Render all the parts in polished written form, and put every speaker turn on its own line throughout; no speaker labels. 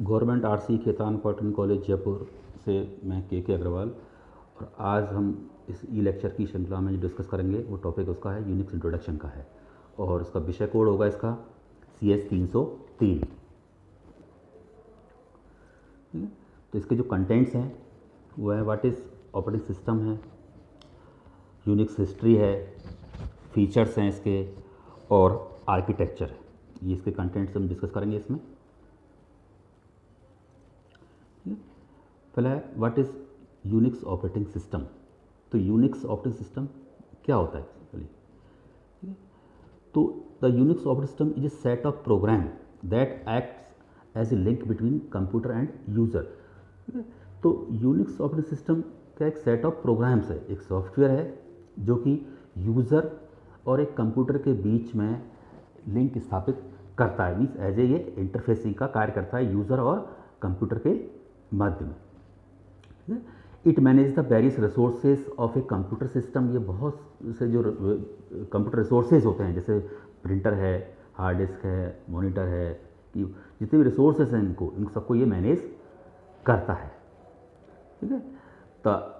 Government RC Khetan cotton college Jaipur से मैं के अग्रवाल। और आज हम इस ई लेक्चर की श्रृंखला में जो डिस्कस करेंगे वो टॉपिक उसका है यूनिक्स इंट्रोडक्शन का है, और उसका विषय कोड होगा इसका CS 303। ठीक है, तो इसके जो कंटेंट्स हैं वो है व्हाट इज़ ऑपरेटिंग सिस्टम है, यूनिक्स हिस्ट्री है, फीचर्स हैं इसके, और आर्किटेक्चर है। ये इसके कंटेंट्स हम डिस्कस करेंगे इसमें। पहला है what is Unix operating system. तो यूनिक्स ऑपरेटिंग सिस्टम क्या होता है एक्चुअली? तो the Unix operating system is a set of program that acts as a link between computer and user. तो यूनिक्स ऑपरेटिंग सिस्टम का एक सेट ऑफ प्रोग्राम्स है, एक सॉफ्टवेयर है जो कि यूज़र और एक कंप्यूटर के बीच में लिंक स्थापित करता है, मीन्स एज ए ये इंटरफेसिंग का कार्य करता है यूज़र और कंप्यूटर के मध्य में। It manage the various resources of a computer system. ये बहुत से जो कंप्यूटर रिसोर्सेज होते हैं, जैसे प्रिंटर है, हार्ड डिस्क है, मॉनिटर है, कि जितने भी रिसोर्सेज हैं इन सबको ये मैनेज करता है। ठीक है, the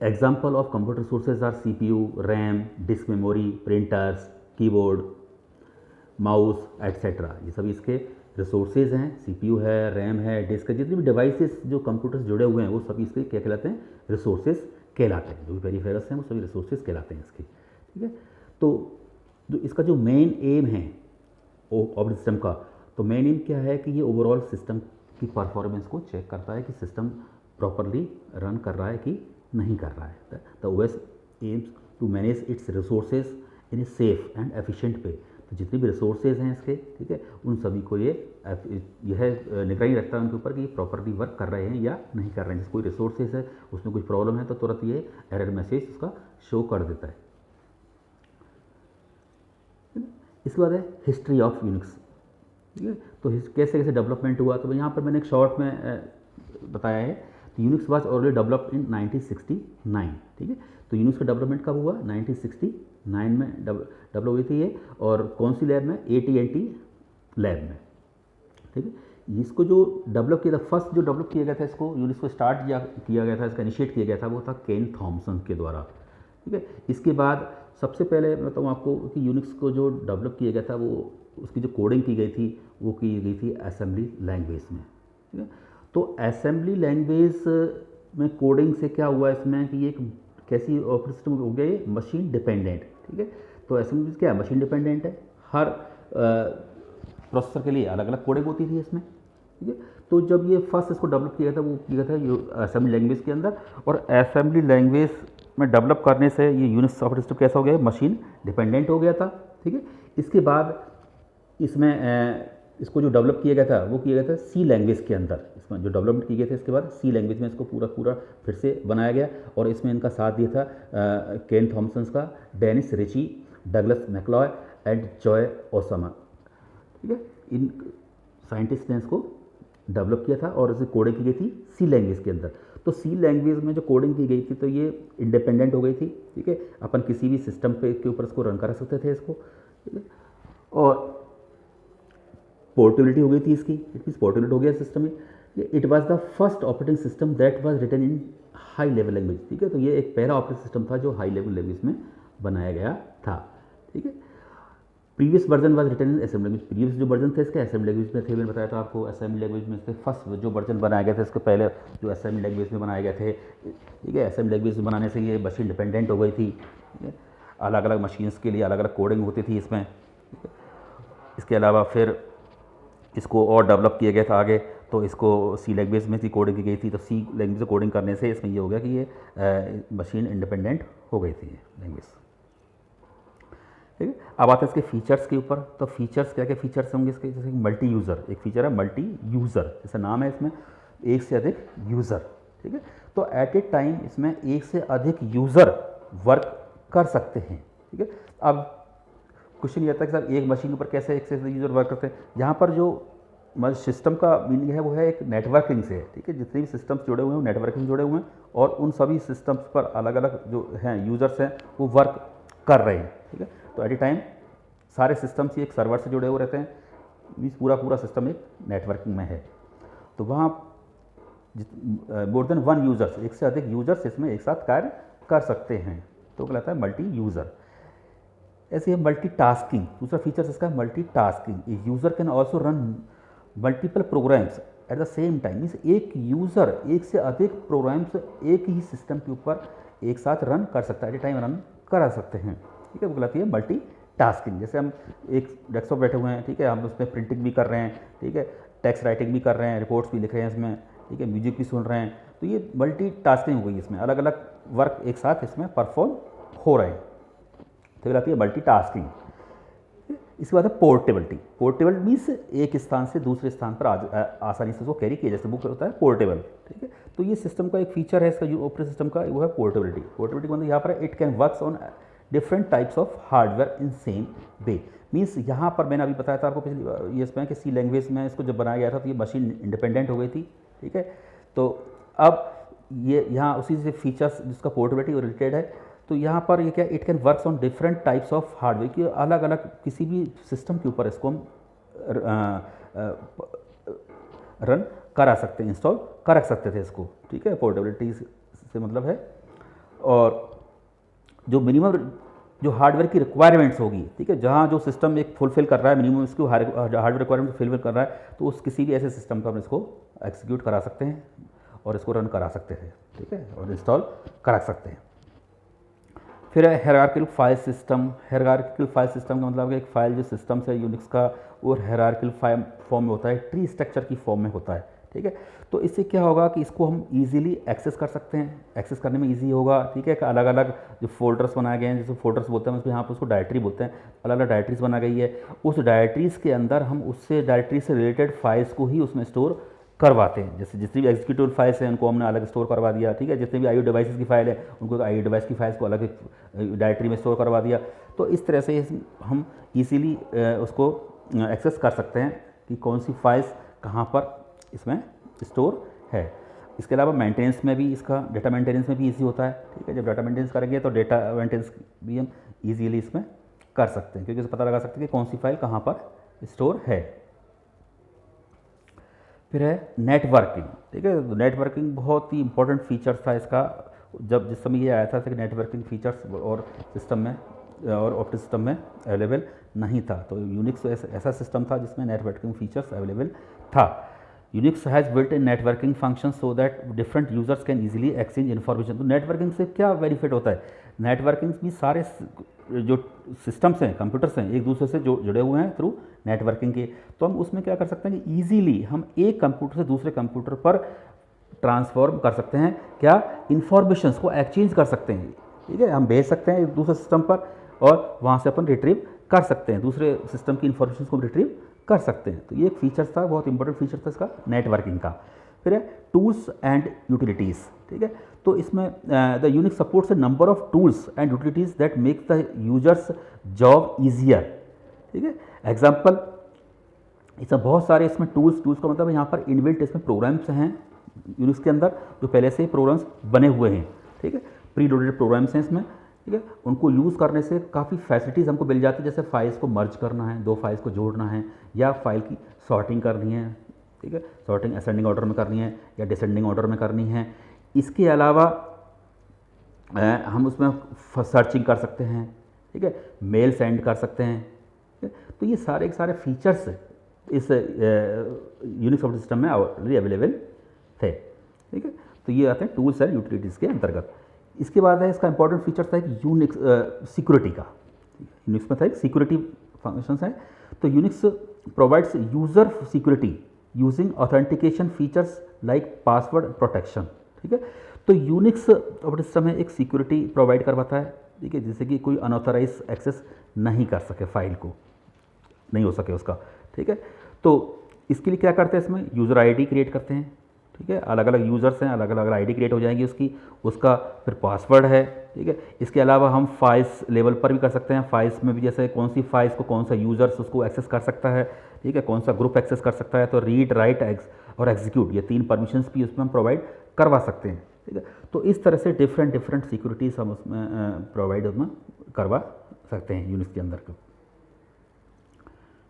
example of computer resources are CPU, RAM, disk memory, printers, keyboard, mouse etcetera. ये सभी इसके रिसोर्सेज हैं। CPU है, रैम है, डिस्क है, जितने भी डिवाइसेस जो कंप्यूटर से जुड़े हुए हैं वो सभी इसके क्या कहलाते हैं? रिसोर्सेज कहलाते हैं। जो भी पेरिफेरल्स हैं वो सभी रिसोर्सेज कहलाते हैं इसके। ठीक है, तो जो इसका जो मेन एम है ऑपरेटिंग सिस्टम का, तो मेन एम क्या है कि ये ओवरऑल सिस्टम की परफॉर्मेंस को चेक करता है कि सिस्टम प्रॉपरली रन कर रहा है कि नहीं कर रहा है। The OS aims to manage its resources in a safe and efficient way. तो जितने भी रिसोर्सेज हैं इसके, ठीक है, उन सभी को यह निगरानी रखता है उनके ऊपर कि ये प्रॉपरली वर्क कर रहे हैं या नहीं कर रहे हैं। जैसे कोई रिसोर्सेज है उसमें कुछ प्रॉब्लम है तो तुरंत ये एरर मैसेज उसका शो कर देता है। इसके बाद है हिस्ट्री ऑफ यूनिक्स। ठीक है, तो कैसे कैसे डेवलपमेंट हुआ, तो यहाँ पर मैंने एक शॉर्ट में बताया है। तो Unix was already developed in 1969। ठीक है, तो यूनिक्स का डेवलपमेंट कब हुआ? 1969 में डेवलप हुई थी ये, और कौन सी लैब में? AT&T लैब में। ठीक है, इसको जो डेवलप किया था, फर्स्ट जो डेवलप किया गया था इसको, यूनिक्स को स्टार्ट किया गया था, इसका इनिशिएट किया गया था, वो था केन थॉमसन के द्वारा। ठीक है, इसके बाद सबसे पहले मैं बताऊँ आपको कि यूनिक्स को जो डेवलप किया गया था वो उसकी जो कोडिंग की गई थी वो की गई थी असेंबली लैंग्वेज में। ठीक है, तो असेंबली लैंग्वेज में कोडिंग से क्या हुआ इसमें कि ये एक कैसी ऑपरेटिंग सिस्टम हो गया? ये मशीन डिपेंडेंट। ठीक है, तो असेंबली क्या है? मशीन डिपेंडेंट है। हर प्रोसेसर के लिए अलग अलग कोडिंग होती थी इसमें। ठीक है, तो जब ये फर्स्ट इसको डेवलप किया था वो किया था असेंबली लैंग्वेज के अंदर, और असेंबली लैंग्वेज में डेवलप करने से ये यूनिक्स ऑपरेटिंग सिस्टम कैसा हो गया? मशीन डिपेंडेंट हो गया था। ठीक है, इसके बाद इसमें इसको जो डेवलप किया गया था वो किया गया था C लैंग्वेज के अंदर। इसमें जो डेवलपमेंट किए गए थे इसके बाद C लैंग्वेज में इसको पूरा फिर से बनाया गया, और इसमें इनका साथ दिया था केन थॉमसन्स का, Dennis Ritchie, Douglas McIlroy and Joe Ossanna. ठीक है, इन साइंटिस्ट ने इसको डेवलप किया था और इसे कोडिंग की गई थी C लैंग्वेज के अंदर। तो C लैंग्वेज में जो कोडिंग की गई थी तो ये इंडिपेंडेंट हो गई थी। ठीक है, अपन किसी भी सिस्टम के ऊपर इसको रन करा सकते थे इसको। ठीक है, और पोर्टेबिलिटी हो गई थी इसकी, इट मीन्स पोर्टेबिलिटी हो गया सिस्टम में। It was the first operating system that was written in high level language. ठीक है, तो ये एक पहला ऑपरेटिंग सिस्टम था जो हाई लेवल लैंग्वेज में बनाया गया था। ठीक है, previous version was written in assembly language. Previous जो वर्जन थे इसके असेंबली लैंग्वेज में थे, मैंने बताया था आपको। असेंबली लैंग्वेज में इसके फर्स्ट जो वर्जन बनाया गया था, इसके पहले जो असेंबली लैंग्वेज में बनाए गए थे। ठीक है, असेंबली लैंग्वेज में बनाने से ये मशीन डिपेंडेंट हो गई थी। ठीक है, अलग अलग मशीन्स के लिए अलग अलग कोडिंग होती थी इसमें। इसके अलावा फिर इसको और डेवलप किया गया था आगे, तो इसको C लैंग्वेज में कोडिंग की गई थी। तो C लैंग्वेज से कोडिंग करने से इसमें ये हो गया कि ये मशीन इंडिपेंडेंट हो गई थी लैंग्वेज। ठीक है, अब आते हैं इसके फीचर्स के ऊपर। तो फीचर्स क्या क्या फीचर्स होंगे इसके? जैसे मल्टी यूज़र, एक फीचर है मल्टी यूज़र, जैसे नाम है इसमें, एक से अधिक यूज़र। ठीक है, तो एट ए टाइम इसमें एक से अधिक यूज़र वर्क कर सकते हैं। ठीक है, अब क्वेश्चन ये आता है कि सर एक मशीन के ऊपर कैसे एक से अधिक यूज़र वर्क करते हैं? यहाँ पर जो सिस्टम का मीनिंग है वो है एक नेटवर्किंग से है। ठीक है, जितने भी सिस्टम्स जुड़े हुए हैं नेटवर्किंग जुड़े हुए हैं, और उन सभी सिस्टम्स पर अलग अलग जो हैं यूज़र्स हैं वो वर्क कर रहे हैं। ठीक है, तो एट ए टाइम सारे सिस्टम्स ही एक सर्वर से जुड़े हुए रहते हैं, मीन्स पूरा सिस्टम एक नेटवर्किंग में है। तो वहाँ मोर देन वन यूज़र्स, एक से अधिक यूज़र्स इसमें एक साथ कार्य कर सकते हैं, तो कहलाता है मल्टी यूज़र। ऐसे है मल्टीटास्किंग, दूसरा फीचर्स इसका multitasking. A user can also run multiple programs at the same time, means एक यूज़र एक से अधिक प्रोग्राम्स एक ही सिस्टम के ऊपर एक साथ रन कर सकता है, एट ए टाइम रन करा सकते हैं, ठीक है, वो कहलाती है मल्टी टास्किंग। जैसे हम एक डेस्कटॉप बैठे हुए हैं, ठीक है, हम उसमें प्रिंटिंग भी कर रहे हैं, ठीक है, टेक्स्ट राइटिंग भी कर रहे हैं, रिपोर्ट्स भी लिख रहे हैं इसमें, ठीक है, म्यूजिक भी सुन रहे हैं, तो ये मल्टी टास्किंग हो गई, इसमें अलग अलग वर्क एक साथ इसमें परफॉर्म हो रहे हैं, तो कहलाती है मल्टी टास्किंग। इसके बाद है पोर्टेबिलिटी। पोर्टेबल मीन्स एक स्थान से दूसरे स्थान पर आसानी से उसको कैरी किया, जैसे बुक होता है पोर्टेबल, ठीक है, तो ये सिस्टम का एक फीचर है इसका ऑपरेटिंग सिस्टम का, वो है पोर्टेबिलिटी। पोर्टेबिलिटी मतलब यहाँ पर it can works on different types of hardware in same way, means यहाँ पर मैंने अभी बताया था आपको पिछली ये इसमें कि सी लैंग्वेज में इसको जब बनाया गया था तो ये मशीन इंडिपेंडेंट हो गई थी, ठीक है, तो अब ये यहाँ उसी से फीचर्स जिसका पोर्टेबिलिटी रिलेटेड है, तो यहाँ पर ये क्या, it can works on different types of hardware, कि अलग अलग किसी भी सिस्टम के ऊपर इसको हम रन करा सकते हैं, इंस्टॉल कर सकते थे इसको, ठीक है, पोर्टेबिलिटी से मतलब है। और जो मिनिमम जो हार्डवेयर की रिक्वायरमेंट्स होगी, ठीक है, जहाँ जो सिस्टम एक फुलफिल कर रहा है मिनिमम इसको हार्डवेयर रिक्वायरमेंट फुलफिल कर रहा है, तो उस किसी भी ऐसे सिस्टम पर हम इसको एग्जीक्यूट करा सकते हैं और इसको रन करा सकते हैं, ठीक है, और इंस्टॉल करा सकते हैं। फिर है hierarchical file system. Hierarchical file system का मतलब है एक फाइल जो सिस्टम है यूनिक्स का वो हायरार्किकल फॉर्म में होता है, ट्री स्ट्रक्चर की फॉर्म में होता है, ठीक है, तो इससे क्या होगा कि इसको हम इजीली एक्सेस कर सकते हैं, एक्सेस करने में इजी होगा, ठीक है, अलग अलग जो फोल्डर्स बनाए गए हैं, जैसे फोल्डर्स बोलते हैं उसको यहाँ पर उसको डायरेक्टरी बोलते हैं, अलग अलग डायरेक्टरीज बना गई है, उस डायरेक्टरीज़ के अंदर हम उससे डायरेक्टरी से रिलेटेड फाइल्स को ही उसमें स्टोर करवाते हैं। जैसे जितनी भी एग्जीक्यूटिव फाइल्स हैं उनको हमने अलग स्टोर करवा दिया, ठीक है, जितने भी आईओ डिवाइसेस की फाइल है उनको आईओ डिवाइस की फाइल्स को अलग डायरेक्टरी में स्टोर करवा दिया, तो इस तरह से हम इजीली उसको एक्सेस कर सकते हैं कि कौन सी फाइल्स कहाँ पर इसमें स्टोर है। इसके अलावा मेंटेनेंस में भी इसका डेटा मेंटेनेंस में भी ईजी होता है, ठीक है, जब डाटा मेंटेनेंस करेंगे तो डेटा मेंटेनेंस भी हम ईजीली इसमें कर सकते हैं, क्योंकि इसे पता लगा सकते हैं कि कौन सी फाइल कहाँ पर स्टोर है। फिर है नेटवर्किंग, ठीक है, तो नेटवर्किंग बहुत ही इंपॉर्टेंट फीचर्स था इसका, जब जिस समय ये आया था कि नेटवर्किंग फीचर्स और सिस्टम में और ऑपरेटिंग सिस्टम में अवेलेबल नहीं था, तो यूनिक्स ऐसा सिस्टम था जिसमें नेटवर्किंग फीचर्स अवेलेबल था। Unix has built in networking function so that different users can easily exchange information. तो नेटवर्किंग से क्या बेनिफिट होता है, नेटवर्किंग भी सारे जो सिस्टम्स हैं, कंप्यूटर्स हैं, एक दूसरे से जो जुड़े हुए हैं थ्रू नेटवर्किंग के, तो हम उसमें क्या कर सकते हैं कि ईजीली हम एक कंप्यूटर से दूसरे कंप्यूटर पर ट्रांसफॉर्म कर सकते हैं, क्या, इन्फॉर्मेशंस को एक्सचेंज कर सकते हैं, ठीक है, हम भेज सकते हैं एक दूसरे सिस्टम पर और वहाँ से अपन रिट्रीव कर सकते हैं, दूसरे सिस्टम की इन्फॉर्मेशन को रिट्रीव कर सकते हैं, तो ये एक फीचर्स था, बहुत इंपॉर्टेंट फीचर था इसका नेटवर्किंग का। फिर है टूल्स एंड यूटिलिटीज़, ठीक है, तो इसमें the Unix supports a number of tools and utilities that make the users job easier, ठीक है, एग्जाम्पल इसमें बहुत सारे इसमें टूल्स का मतलब यहाँ पर इनबिल्ट इसमें प्रोग्राम्स हैं यूनिक्स के अंदर जो पहले से ही प्रोग्राम्स बने हुए हैं, ठीक है, प्री लोडेड प्रोग्राम्स हैं इसमें, ठीक है, उनको यूज़ करने से काफ़ी फैसिलिटीज़ हमको मिल जाती है, जैसे फाइल्स को मर्ज करना है, दो फाइल्स को जोड़ना है, या फाइल की सॉर्टिंग करनी है, ठीक है, सॉर्टिंग असेंडिंग ऑर्डर में करनी है या डिसेंडिंग ऑर्डर में करनी है। इसके अलावा हम उसमें सर्चिंग कर सकते हैं, ठीक है, मेल सेंड कर सकते हैं, ठीक है, तो ये सारे के सारे फीचर्स इस यूनिक्स ऑपरेटिंग सिस्टम में ऑलरेडी अवेलेबल थे, ठीक है, तो ये आते हैं टूल्स एंड यूटिलिटीज़ के अंतर्गत। इसके बाद है इसका इंपॉर्टेंट फीचर था एक यूनिक्स सिक्योरिटी का, यूनिक्स में था एक सिक्योरिटी फंक्शंस है, तो Unix provides user security using authentication features like password protection, ठीक है, तो यूनिक्स ऑपरेटिंग सिस्टम में एक सिक्योरिटी प्रोवाइड करवाता है, ठीक है, जिससे कि कोई अनऑथराइज एक्सेस नहीं कर सके, फाइल को नहीं हो सके उसका, ठीक है, तो इसके लिए क्या करते हैं, इसमें यूज़र आईडी क्रिएट करते हैं, ठीक है, अलग अलग यूज़र्स हैं, अलग अलग आईडी क्रिएट हो जाएंगी उसका फिर पासवर्ड है, ठीक है, इसके अलावा हम फाइल्स लेवल पर भी कर सकते हैं, फाइल्स में भी जैसे कौन सी फाइल्स को कौन सा यूज़र्स उसको एक्सेस कर सकता है, ठीक है, कौन सा ग्रुप एक्सेस कर सकता है, तो रीड राइट और एग्जीक्यूट ये 3 परमिशंस भी उसमें हम प्रोवाइड करवा सकते हैं, ठीक है, तो इस तरह से डिफरेंट सिक्योरिटीज़ हम उसमें प्रोवाइड उसमें करवा सकते हैं यूनिक्स के अंदर,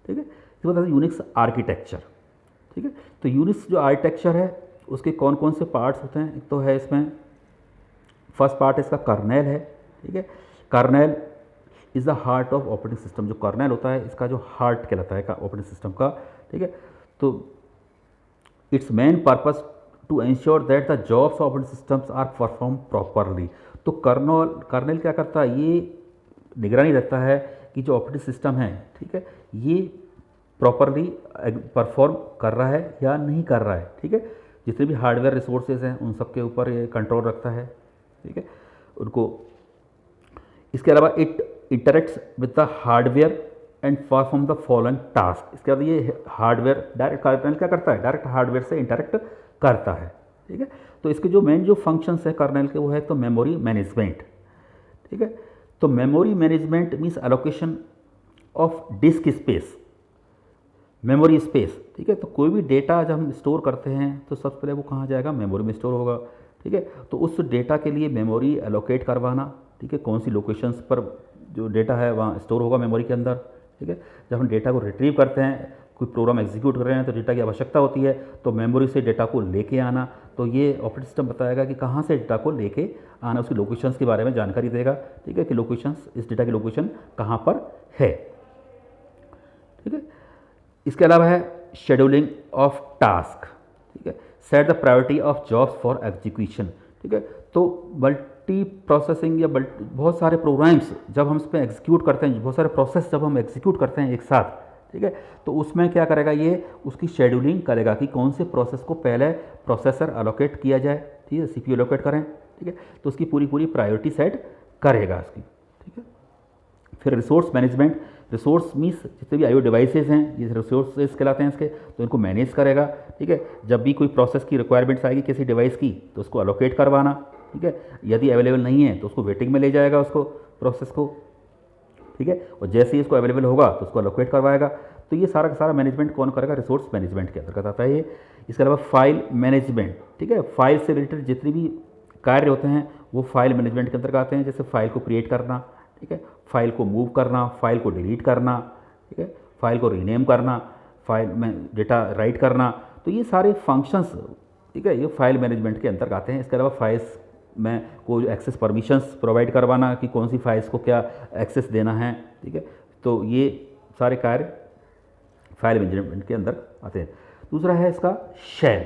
ठीक है। इसके बाद यूनिक्स आर्किटेक्चर, ठीक है। तो यूनिक्स जो आर्किटेक्चर है उसके कौन कौन से पार्ट्स होते हैं, एक तो है इसमें फर्स्ट पार्ट इसका कर्नेल है, ठीक है। Kernel is the heart of operating system, जो कर्नेल होता है इसका जो हार्ट कहलाता है ऑपरेटिंग सिस्टम का, ठीक है। तो its main purpose to ensure that the jobs of operating systems are perform properly. तो कर्नेल क्या करता है, ये निगरानी रखता है कि जो ऑपरेटिंग सिस्टम है, ठीक है, ये प्रॉपरली परफॉर्म कर रहा है या नहीं कर रहा है, ठीक है। जितने भी हार्डवेयर रिसोर्सेज हैं उन सब के ऊपर ये कंट्रोल रखता है, ठीक है, उनको। इसके अलावा it interacts with the hardware and perform the following task. इसके बाद ये हार्डवेयर डायरेक्ट कर्नेल क्या करता है, डायरेक्ट हार्डवेयर से इंटरेक्ट करता है, ठीक है। तो इसके जो मेन जो फंक्शंस है कर्नेल के वो है तो मेमोरी मैनेजमेंट, ठीक है। तो memory management means allocation of disc space, memory space, ठीक है। तो कोई भी डेटा जब हम स्टोर करते हैं तो सबसे पहले वो कहाँ जाएगा, मेमोरी में स्टोर होगा, ठीक है। तो उस डेटा के लिए मेमोरी एलोकेट करवाना, ठीक है, कौन सी लोकेशंस पर जो डेटा है वहाँ स्टोर होगा मेमोरी के अंदर, ठीक है। जब हम डेटा को रिट्रीव करते हैं, कोई प्रोग्राम एग्जीक्यूट कर रहे हैं तो डेटा की आवश्यकता होती है, तो मेमोरी से डेटा को लेके आना, तो ये ऑपरेटिंग सिस्टम बताएगा कि कहाँ से डेटा को लेके आना, उसकी लोकेशंस के बारे में जानकारी देगा, ठीक है, कि लोकेशंस, इस डेटा की लोकेशन कहाँ पर है, ठीक है। इसके अलावा है शेड्यूलिंग ऑफ टास्क, ठीक है, set the priority of jobs for execution, ठीक है। तो मल्टी प्रोसेसिंग या बहुत सारे प्रोग्राम्स जब हम इस पर एग्जीक्यूट करते हैं, बहुत सारे प्रोसेस जब हम एग्जीक्यूट करते हैं एक साथ, ठीक है, तो उसमें क्या करेगा, ये उसकी शेड्यूलिंग करेगा कि कौन से प्रोसेस को पहले प्रोसेसर अलोकेट किया जाए, ठीक है, सीपीयू अलोकेट करें, ठीक है, तो उसकी पूरी प्रायोरिटी सेट करेगा उसकी, ठीक है। फिर रिसोर्स मैनेजमेंट, रिसोर्स मीन्स जितने भी आईओ डिवाइसेज हैं ये रिसोर्सेज कहलाते हैं इसके, तो इनको मैनेज करेगा, ठीक है। जब भी कोई प्रोसेस की रिक्वायरमेंट्स आएगी किसी डिवाइस की तो उसको अलोकेट करवाना, ठीक है। यदि अवेलेबल नहीं है तो उसको वेटिंग में ले जाएगा उसको प्रोसेस को, ठीक है, और जैसे ही इसको अवेलेबल होगा तो उसको अलोकेट करवाएगा। तो ये सारा का सारा मैनेजमेंट कौन करेगा, रिसोर्स मैनेजमेंट के अंतर्गत आता है ये। इसके अलावा फाइल मैनेजमेंट, ठीक है, फाइल से रिलेटेड जितने भी कार्य होते हैं वो फाइल मैनेजमेंट के अंतर्गत आते हैं, जैसे फाइल को क्रिएट करना, ठीक है, फाइल को मूव करना, फाइल को डिलीट करना, ठीक है, फाइल को रीनेम करना, फाइल में डेटा राइट करना, तो ये सारे फंक्शंस, ठीक है, ये फाइल मैनेजमेंट के अंतर्गत आते हैं। इसके अलावा फाइल्स में को एक्सेस परमिशंस प्रोवाइड करवाना कि कौन सी फाइल्स को क्या एक्सेस देना है, ठीक है, तो ये सारे कार्य फाइल मैनेजमेंट के अंदर आते हैं। दूसरा है इसका शेल।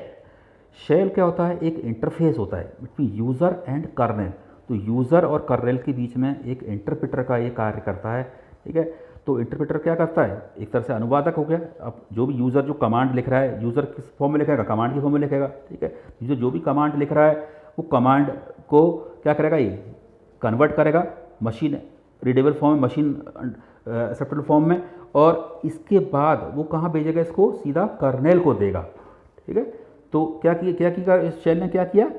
शेल क्या होता है, एक इंटरफेस होता है बिटवीन यूज़र एंड कर्नेल। तो यूज़र और कर्नेल के बीच में एक इंटरप्रेटर का ये कार्य करता है, ठीक है। तो इंटरप्रेटर क्या करता है, एक तरह से अनुवादक हो गया। अब जो भी यूज़र जो कमांड लिख रहा है, यूज़र किस फॉर्म में लिखेगा, कमांड की फॉर्म में लिखेगा, ठीक है। यूज़र जो भी कमांड लिख रहा है वो कमांड को क्या करेगा, ये कन्वर्ट करेगा मशीन रीडेबल फॉर्म में, मशीन एक्सेप्टेबल फॉर्म में, और इसके बाद वो कहाँ भेजेगा, इसको सीधा कर्नेल को देगा, ठीक है। तो क्या किया इस शेल ने क्या किया,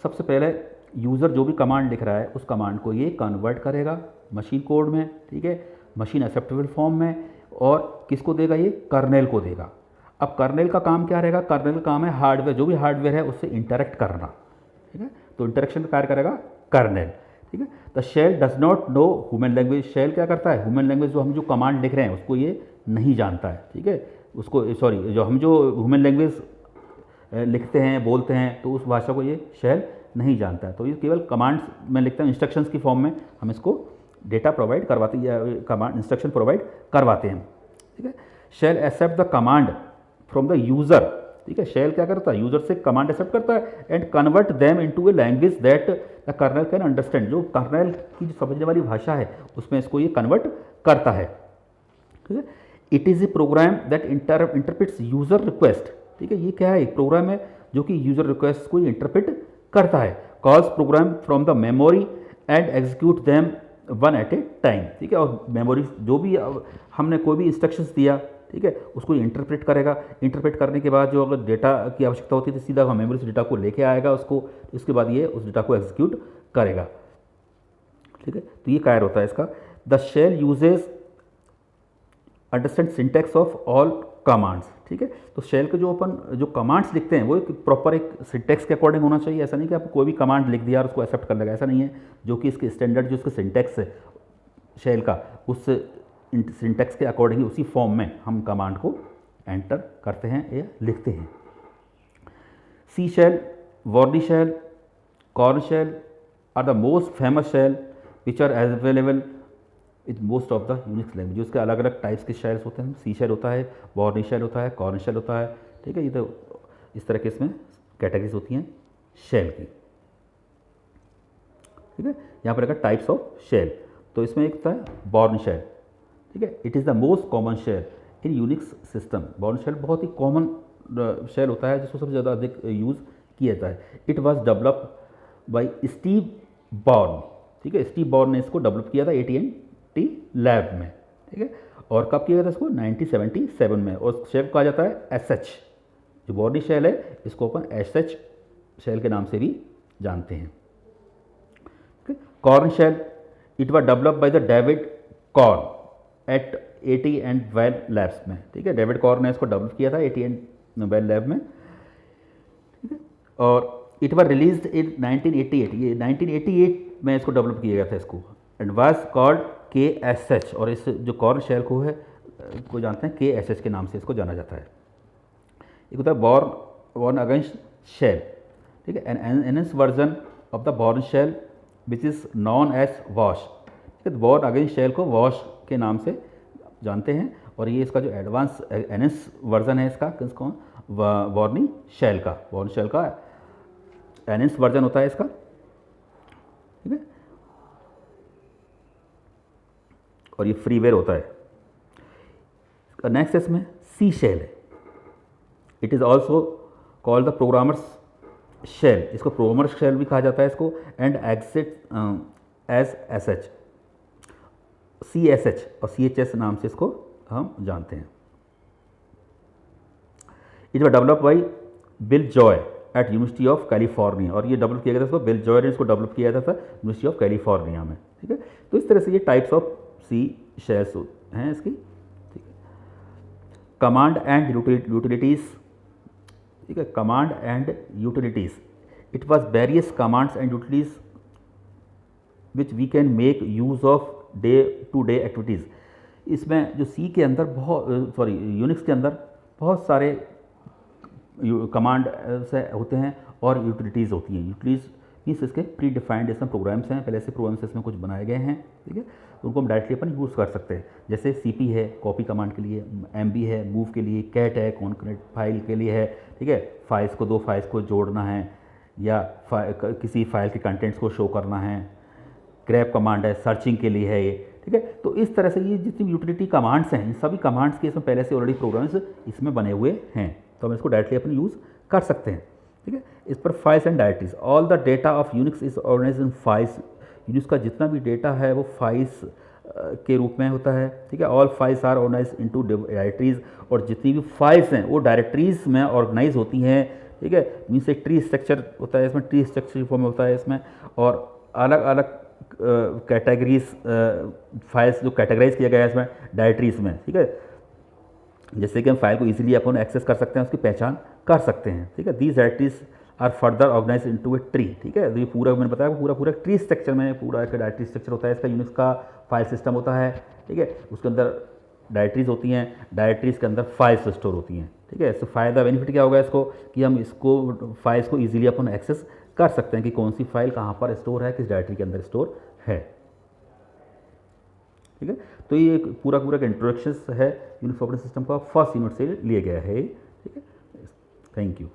सबसे पहले यूज़र जो भी कमांड लिख रहा है उस कमांड को ये कन्वर्ट करेगा मशीन कोड में, ठीक है, मशीन एक्सेप्टेबल फॉर्म में, और किसको देगा, ये कर्नेल को देगा। अब कर्नेल का काम क्या रहेगा, कर्नेल का काम है हार्डवेयर, जो भी हार्डवेयर है उससे इंटरेक्ट करना, ठीक है। तो इंटरेक्शन का कार्य करेगा कर्नेल, ठीक है। The shell does not know human language. Shell क्या करता है, ह्यूमन लैंग्वेज जो हम जो कमांड लिख रहे हैं उसको ये नहीं जानता है, ठीक है, उसको जो हम जो ह्यूमन लैंग्वेज लिखते हैं बोलते हैं तो उस भाषा को ये शेल नहीं जानता है। तो ये केवल कमांड्स में लिखते हैं, इंस्ट्रक्शंस की फॉर्म में हम इसको डेटा प्रोवाइड करवाते हैं या कमांड इंस्ट्रक्शन प्रोवाइड करवाते हैं, ठीक है। Shell accept the command from the user, ठीक है। शेल क्या करता है, यूज़र से कमांड एक्सेप्ट करता है and convert them into a language that the kernel can understand. जो कर्नेल की जो समझने वाली भाषा है उसमें इसको ये कन्वर्ट करता है, ठीक है। It is a program that interprets user request, ठीक है। ये क्या है, एक प्रोग्राम है जो कि यूज़र रिक्वेस्ट को इंटरप्रेट करता है। Calls program from the memory and execute them one at a time, ठीक है। और मेमोरी जो भी हमने कोई भी इंस्ट्रक्शंस दिया, ठीक है, उसको इंटरप्रेट करेगा। इंटरप्रेट करने के बाद जो अगर डेटा की आवश्यकता होती है तो सीधा हम मेमोरी से डेटा को लेके आएगा उसको, इसके बाद ये उस डेटा को एग्जीक्यूट करेगा, ठीक है। तो ये कार्य होता है इसका। The shell uses understand syntax of all commands, ठीक है। तो शेल के जो अपन जो कमांड्स लिखते हैं वो एक प्रॉपर एक सिंटैक्स के अकॉर्डिंग होना चाहिए। ऐसा नहीं कि आप कोई भी कमांड लिख दिया और उसको एक्सेप्ट कर लेगा, ऐसा नहीं है। जो कि इसके स्टैंडर्ड जो इसका सिंटैक्स है शेल का, उस सिंटैक्स के अकॉर्डिंग ही उसी फॉर्म में हम कमांड को एंटर करते हैं या लिखते हैं। C shell, Bourne shell, Korn shell are the most famous shell which are available with most of the Unix language. उसके अलग अलग टाइप्स के शेल्स होते हैं, सी शेल होता है, वॉर्नी शेल होता है, कॉर्न शेल होता है, ठीक है। ये तो इस तरह के इसमें कैटेगरीज होती हैं शेल की, ठीक है। यहाँ पर रहेगा टाइप्स ऑफ शेल, तो इसमें एक होता है बॉर्न शेल, ठीक है। It is the most common shell in Unix system. Bourne shell बहुत ही कॉमन शेल होता है जिसको सबसे ज़्यादा अधिक यूज़ किया जाता है। It was develop by Steve born, ठीक है। स्टीव बॉर्न ने इसको डेवलप किया था AT&T लैब में, ठीक है। और कब किया गया था इसको? 1977 में। और शेल कहा जाता है SH। जो बॉर्नी शेल है इसको अपन SH शेल के नाम से भी जानते हैं। Korn shell, it was develop by the David Korn at AT&T labs में, ठीक है। डेविड कॉर्न ने इसको डेवलप किया था AT&T लैब में, ठीक है। और इट वॉज रिलीज इन 1988, ये 1988 में इसको डेवलप किया गया था इसको, एंड वाज कॉल्ड KSH। और इस जो कॉर्न शेल को है को जानते हैं KSH के नाम से इसको जाना जाता है। एक होता है बॉर्न अगेंस्ट शेल, ठीक है। An enhanced version of the Bourne shell which is known as bash, ठीक है। बॉर्न अगेंस्ट शेल को वॉश के नाम से जानते हैं। और ये इसका जो एडवांस NS वर्जन है इसका किसको, बॉर्नी शेल का, बॉर्न शेल का NS वर्जन होता है इसका, ठीक है। और ये फ्रीवेयर होता है। नेक्स्ट इसमें सी शेल है। It is also called the programmers shell, इसको प्रोग्रामर्स शेल भी कहा जाता है इसको, and exit as SH, CSH और CHS नाम से इसको हम जानते हैं। It was develop by Bill Joy at University of California. और ये डेवलप किया गया था इसको, बिल जॉय ने इसको डेवलप किया था यूनिवर्सिटी ऑफ कैलिफोर्निया में, ठीक है। तो इस तरह से ये टाइप्स ऑफ सी शेल्स हैं इसकी, ठीक है। कमांड एंड यूटिलिटीज़, ठीक है। Command and utilities, it was various commands and utilities which we can make use of day to day activities. इसमें जो सी के अंदर यूनिक्स के अंदर बहुत सारे कमांड से होते हैं और यूटिलिटीज़ होती हैं। यूटिलिटीज़ मीन्स इसके प्री डिफाइंड इसमें प्रोग्राम्स हैं, पहले से प्रोग्राम्स इसमें कुछ बनाए गए हैं, ठीक है। उनको हम डायरेक्टली अपन यूज़ कर सकते हैं। जैसे CP है कॉपी कमांड के लिए, MB है मूव के लिए, कैट है कॉन्करेट फाइल के लिए है, ठीक है। फाइल्स को, 2 फाइल्स को जोड़ना है या किसी फाइल के कंटेंट्स को शो करना है। ग्रैब कमांड है सर्चिंग के लिए है ये, ठीक है। तो इस तरह से ये जितनी यूटिलिटी कमांड्स हैं, इन सभी कमांड्स के इसमें पहले से ऑलरेडी प्रोग्राम्स इसमें बने हुए हैं, तो हम इसको डायरेक्टली अपन यूज़ कर सकते हैं, ठीक है। इस पर files and directories, all the data of Unix is organized in files. Unix का जितना भी डेटा है वो फाइल्स के रूप में होता है, ठीक है। All files are organized into directories, और जितनी भी फाइल्स हैं वो डायरेक्टरीज में ऑर्गेनाइज होती हैं, ठीक है। मीन्स एक ट्री स्ट्रक्चर होता है इसमें, ट्री स्ट्रक्चर फॉर्म में होता है इसमें, और अलग अलग कैटेगरीज फाइल्स जो कैटेगराइज किया गया है इसमें डायरेक्टरीज में, ठीक है। जैसे कि हम फाइल को इजीली अपन एक्सेस कर सकते हैं, उसकी पहचान कर सकते हैं, ठीक है। These directories are further organize into a tree, ठीक है। तो ये पूरा मैंने बताया पूरा ट्री स्ट्रक्चर में पूरा एक डायरेक्टरी स्ट्रक्चर होता है इसका, यूनिक्स का फाइल सिस्टम होता है, ठीक है। उसके अंदर डायरेक्टरीज होती हैं, डायरेक्टरीज के अंदर फाइल्स स्टोर होती हैं, ठीक है। इससे फ़ायदा बेनिफिट क्या होगा इसको कि हम इसको फाइल्स को ईजिली अपन एक्सेस कर सकते हैं कि कौन सी फाइल कहाँ पर स्टोर है, किस डायरेक्टरी के अंदर स्टोर है, ठीक है। तो ये पूरा एक इंट्रोडक्शन है यूनिक्स ऑपरेटिंग सिस्टम का, फर्स्ट यूनिट से लिया गया है, ठीक है। Thank you.